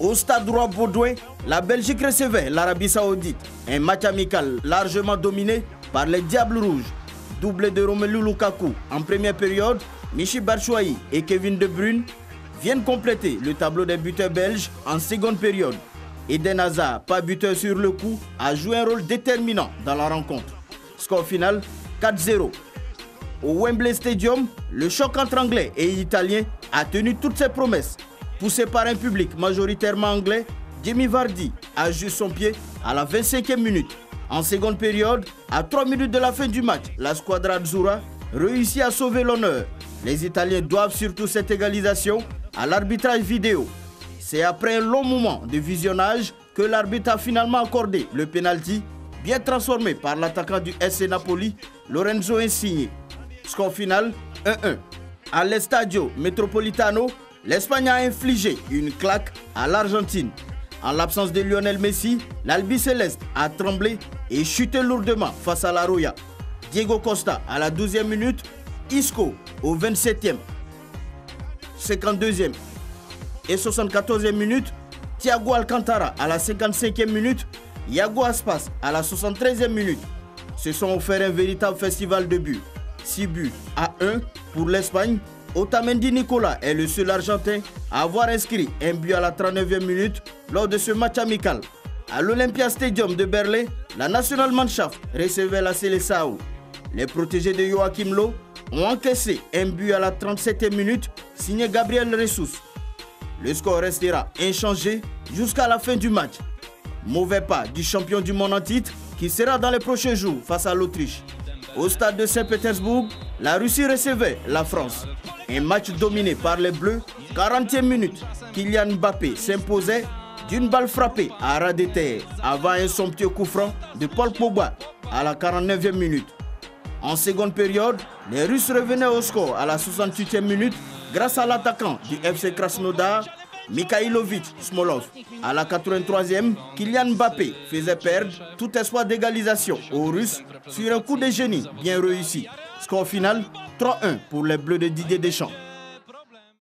Au stade Roi-Baudouin, la Belgique recevait l'Arabie Saoudite. Un match amical largement dominé par les Diables Rouges. Doublé de Romelu Lukaku en première période, Michy Batshuayi et Kevin De Bruyne viennent compléter le tableau des buteurs belges en seconde période. Eden Hazard, pas buteur sur le coup, a joué un rôle déterminant dans la rencontre. Score final 4-0. Au Wembley Stadium, le choc entre Anglais et Italiens a tenu toutes ses promesses. Poussé par un public majoritairement anglais, Jamie Vardy a juste son pied à la 25e minute. En seconde période, à 3 minutes de la fin du match, la Squadra Azzurra réussit à sauver l'honneur. Les Italiens doivent surtout cette égalisation à l'arbitrage vidéo. C'est après un long moment de visionnage que l'arbitre a finalement accordé le pénalty, bien transformé par l'attaquant du SC Napoli, Lorenzo Insigne. Score final 1-1. À l'Estadio Metropolitano, l'Espagne a infligé une claque à l'Argentine. En l'absence de Lionel Messi, l'Albiceleste a tremblé et chuté lourdement face à la Roya. Diego Costa à la 12e minute, Isco au 27e, 52e et 74e minute, Thiago Alcantara à la 55e minute, Iago Aspas à la 73e minute. Se sont offert un véritable festival de buts. 6 buts à 1 pour l'Espagne. Otamendi Nicolas est le seul Argentin à avoir inscrit un but à la 39e minute lors de ce match amical. À l'Olympia Stadium de Berlin, la Nationalmannschaft recevait la Seleção. Les protégés de Joachim Löw ont encaissé un but à la 37e minute signé Gabriel Jesus. Le score restera inchangé jusqu'à la fin du match. Mauvais pas du champion du monde en titre qui sera dans les prochains jours face à l'Autriche. Au stade de Saint-Pétersbourg, la Russie recevait la France. Un match dominé par les Bleus, 40e minute, Kylian Mbappé s'imposait d'une balle frappée à ras de terre avant un somptueux coup franc de Paul Pogba à la 49e minute. En seconde période, les Russes revenaient au score à la 68e minute grâce à l'attaquant du FC Krasnodar, Mikhailovic Smolov. À la 83e, Kylian Mbappé faisait perdre tout espoir d'égalisation aux Russes sur un coup de génie bien réussi. Score final 3-1 pour les Bleus de Didier Deschamps.